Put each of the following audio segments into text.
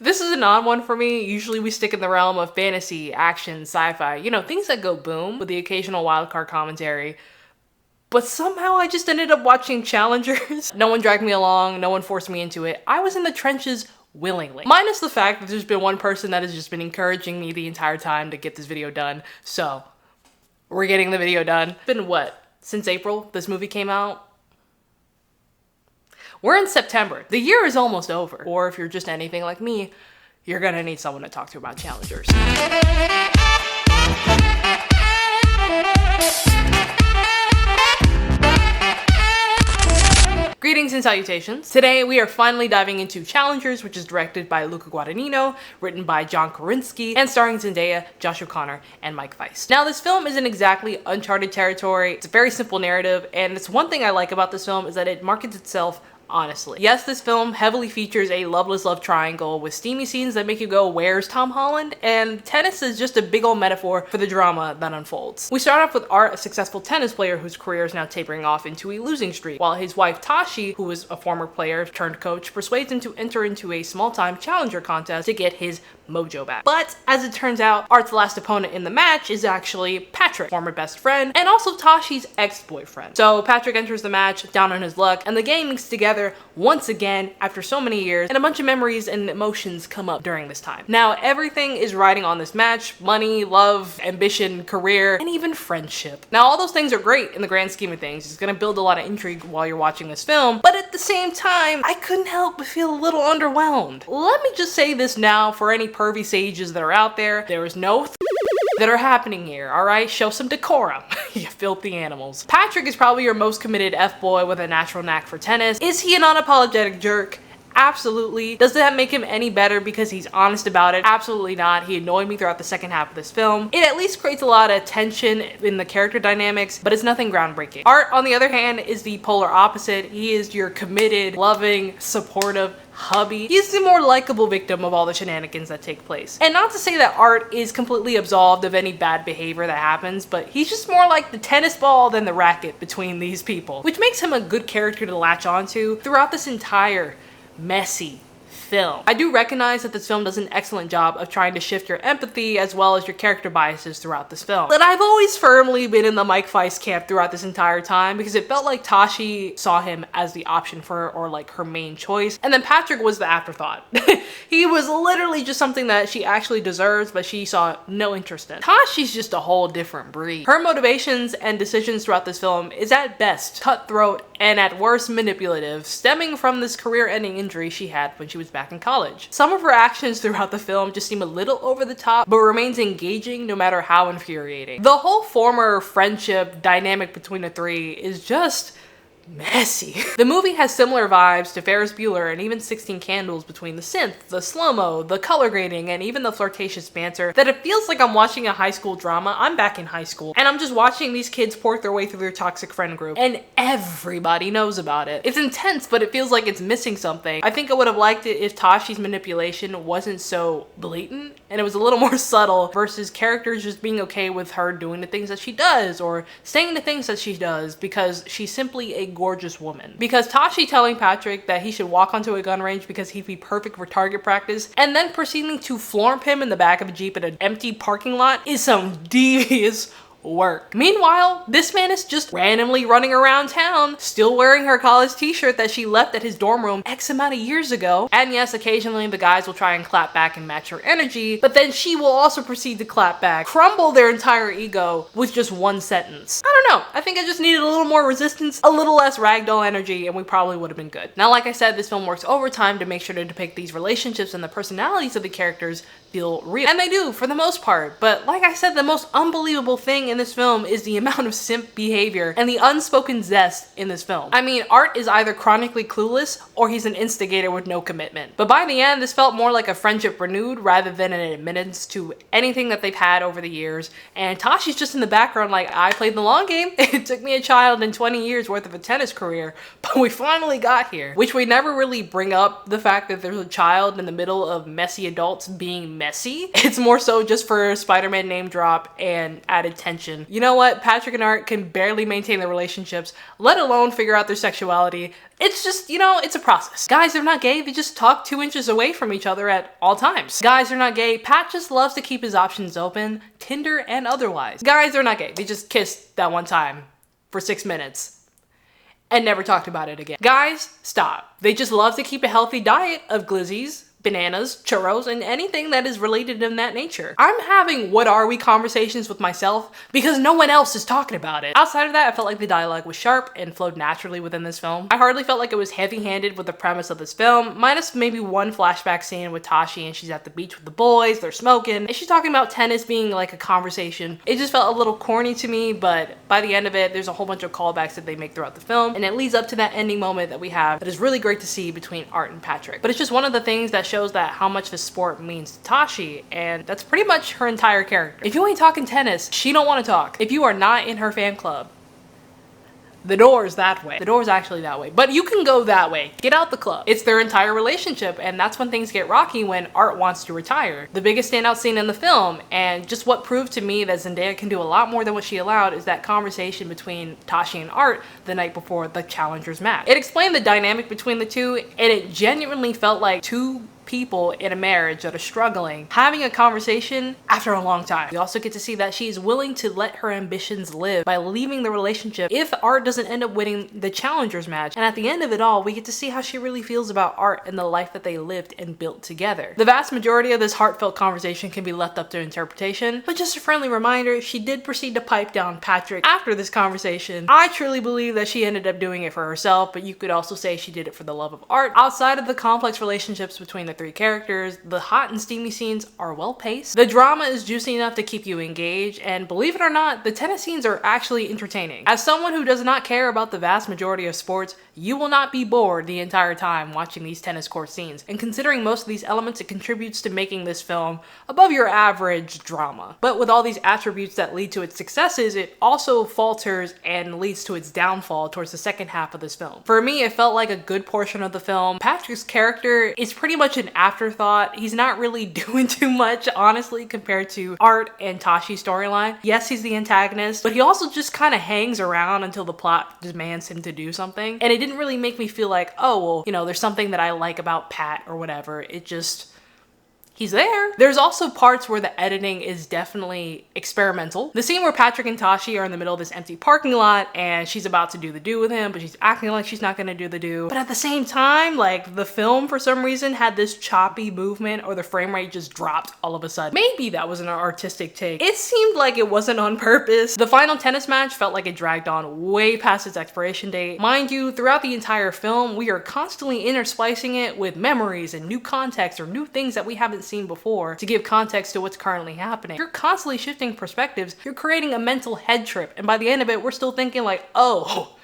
This is an odd one for me. Usually we stick in the realm of fantasy, action, sci-fi, you know, things that go boom with the occasional wildcard commentary. But somehow I just ended up watching Challengers. No one dragged me along, no one forced me into it. I was in the trenches willingly. Minus the fact that there's been one person that has just been encouraging me the entire time to get this video done. So, we're getting the video done. It's been what? Since April this movie came out? We're in September. The year is almost over. Or if you're just anything like me, you're gonna need someone to talk to about Challengers. Greetings and salutations. Today we are finally diving into Challengers, which is directed by Luca Guadagnino, written by John Krasinski, and starring Zendaya, JoshOConnor, and Mike Faist. Now this film isn't exactly uncharted territory. It's a very simple narrative, and it's one thing I like about this film is that it markets itself honestly. Yes, this film heavily features a loveless love triangle with steamy scenes that make you go, where's Tom Holland? And tennis is just a big old metaphor for the drama that unfolds. We start off with Art, a successful tennis player whose career is now tapering off into a losing streak, while his wife Tashi, who is a former player turned coach, persuades him to enter into a small-time challenger contest to get his mojo back. But as it turns out, Art's last opponent in the match is actually Patrick, former best friend, and also Tashi's ex-boyfriend. So Patrick enters the match down on his luck, and the gang meets together once again after so many years, and a bunch of memories and emotions come up during this time. Now everything is riding on this match: money, love, ambition, career, and even friendship. Now all those things are great in the grand scheme of things. It's gonna build a lot of intrigue while you're watching this film, but at the same time, I couldn't help but feel a little underwhelmed. Let me just say this now for any pervy sages that are out there: there is no that are happening here, alright? Show some decorum, you filthy animals. Patrick is probably your most committed F-boy with a natural knack for tennis. Is he an unapologetic jerk? Absolutely. Does that make him any better because he's honest about it? Absolutely not. He annoyed me throughout the second half of this film. It at least creates a lot of tension in the character dynamics, but it's nothing groundbreaking. Art, on the other hand, is the polar opposite. He is your committed, loving, supportive hubby. He's the more likable victim of all the shenanigans that take place. And not to say that Art is completely absolved of any bad behavior that happens, but he's just more like the tennis ball than the racket between these people, which makes him a good character to latch onto throughout this entire messy film. I do recognize that this film does an excellent job of trying to shift your empathy as well as your character biases throughout this film. But I've always firmly been in the Mike Faist camp throughout this entire time because it felt like Tashi saw him as the option for her, or like her main choice, and then Patrick was the afterthought. He was literally just something that she actually deserves, but she saw no interest in. Tashi's just a whole different breed. Her motivations and decisions throughout this film is at best cutthroat and at worst manipulative, stemming from this career-ending injury she had when she was back in college. Some of her actions throughout the film just seem a little over the top, but remains engaging no matter how infuriating. The whole former friendship dynamic between the three is just messy. The movie has similar vibes to Ferris Bueller and even 16 Candles between the synth, the slow-mo, the color grading, and even the flirtatious banter, that it feels like I'm watching a high school drama. I'm back in high school, and I'm just watching these kids port their way through their toxic friend group, and everybody knows about it. It's intense, but it feels like it's missing something. I think I would have liked it if Tashi's manipulation wasn't so blatant, and it was a little more subtle, versus characters just being okay with her doing the things that she does, or saying the things that she does, because she's simply a gorgeous woman. Because Tashi telling Patrick that he should walk onto a gun range because he'd be perfect for target practice, and then proceeding to florp him in the back of a Jeep in an empty parking lot, is some devious work. Meanwhile, this man is just randomly running around town, still wearing her college t-shirt that she left at his dorm room X amount of years ago. And yes, occasionally the guys will try and clap back and match her energy, but then she will also proceed to clap back, crumble their entire ego with just one sentence. I don't know. I think I just needed a little more resistance, a little less ragdoll energy, and we probably would have been good. Now, like I said, this film works overtime to make sure to depict these relationships and the personalities of the characters feel real. And they do, for the most part. But like I said, the most unbelievable thing in this film is the amount of simp behavior and the unspoken zest in this film. I mean, Art is either chronically clueless or he's an instigator with no commitment. But by the end, this felt more like a friendship renewed rather than an admittance to anything that they've had over the years. And Tashi's just in the background like, I played the long game. It took me a child and 20 years worth of a tennis career, but we finally got here. Which we never really bring up the fact that there's a child in the middle of messy adults being messy. It's more so just for Spider-Man name drop and added tension mention, you know what, Patrick and Art can barely maintain their relationships, let alone figure out their sexuality. It's just, you know, it's a process. Guys are not gay, they just talk 2 inches away from each other at all times. Guys are not gay, Pat just loves to keep his options open, Tinder and otherwise. Guys are not gay, they just kissed that one time for 6 minutes and never talked about it again. Guys, stop. They just love to keep a healthy diet of glizzies, bananas, churros, and anything that is related in that nature. I'm having what are we conversations with myself because no one else is talking about it. Outside of that, I felt like the dialogue was sharp and flowed naturally within this film. I hardly felt like it was heavy-handed with the premise of this film, minus maybe one flashback scene with Tashi and she's at the beach with the boys, they're smoking, and she's talking about tennis being like a conversation. It just felt a little corny to me, but by the end of it, there's a whole bunch of callbacks that they make throughout the film, and it leads up to that ending moment that we have that is really great to see between Art and Patrick. But it's just one of the things that shows that how much this sport means to Tashi, and that's pretty much her entire character. If you ain't talking tennis, she don't want to talk. If you are not in her fan club, the door is that way. The door is actually that way, but you can go that way. Get out the club. It's their entire relationship, and that's when things get rocky when Art wants to retire. The biggest standout scene in the film, and just what proved to me that Zendaya can do a lot more than what she allowed, is that conversation between Tashi and Art the night before the challengers match. It explained the dynamic between the two, and it genuinely felt like two people in a marriage that are struggling having a conversation after a long time. We also get to see that she's willing to let her ambitions live by leaving the relationship if Art doesn't end up winning the challengers match. And at the end of it all, we get to see how she really feels about Art and the life that they lived and built together. The vast majority of this heartfelt conversation can be left up to interpretation, but just a friendly reminder, she did proceed to pipe down Patrick after this conversation. I truly believe that she ended up doing it for herself, but you could also say she did it for the love of Art. Outside of the complex relationships between the 3 characters, the hot and steamy scenes are well paced. The drama is juicy enough to keep you engaged, and believe it or not, the tennis scenes are actually entertaining. As someone who does not care about the vast majority of sports, you will not be bored the entire time watching these tennis court scenes. And considering most of these elements, it contributes to making this film above your average drama. But with all these attributes that lead to its successes, it also falters and leads to its downfall towards the second half of this film. For me, it felt like a good portion of the film. Patrick's character is pretty much an afterthought. He's not really doing too much, honestly, compared to Art and Tashi's storyline. Yes, he's the antagonist, but he also just kind of hangs around until the plot demands him to do something. And it didn't really make me feel like, oh, well, you know, there's something that I like about Pat or whatever. It just, he's there. There's also parts where the editing is definitely experimental. The scene where Patrick and Tashi are in the middle of this empty parking lot and she's about to do the do with him, but she's acting like she's not gonna do the do. But at the same time, like, the film for some reason had this choppy movement, or the frame rate just dropped all of a sudden. Maybe that was an artistic take. It seemed like it wasn't on purpose. The final tennis match felt like it dragged on way past its expiration date. Mind you, throughout the entire film, we are constantly intersplicing it with memories and new context or new things that we haven't seen before to give context to what's currently happening. You're constantly shifting perspectives. You're creating a mental head trip, and by the end of it, we're still thinking like, oh,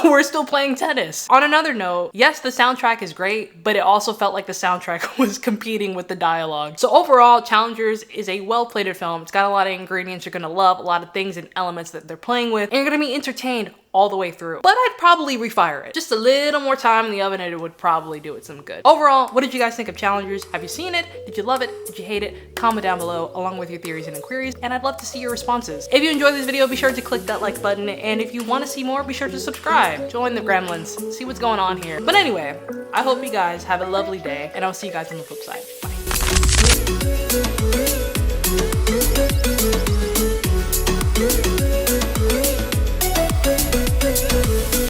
we're still playing tennis. On another note, yes, the soundtrack is great, but it also felt like the soundtrack was competing with the dialogue. So overall, Challengers is a well-plated film. It's got a lot of ingredients you're gonna love, a lot of things and elements that they're playing with, and you're gonna be entertained all the way through. But I'd probably refire it. Just a little more time in the oven and it would probably do it some good. Overall, what did you guys think of Challengers? Have you seen it? Did you love it? Did you hate it? Comment down below along with your theories and inquiries, and I'd love to see your responses. If you enjoyed this video, be sure to click that like button, and if you want to see more, be sure to subscribe. Join the gremlins. See what's going on here. But anyway, I hope you guys have a lovely day, and I'll see you guys on the flip side. Bye.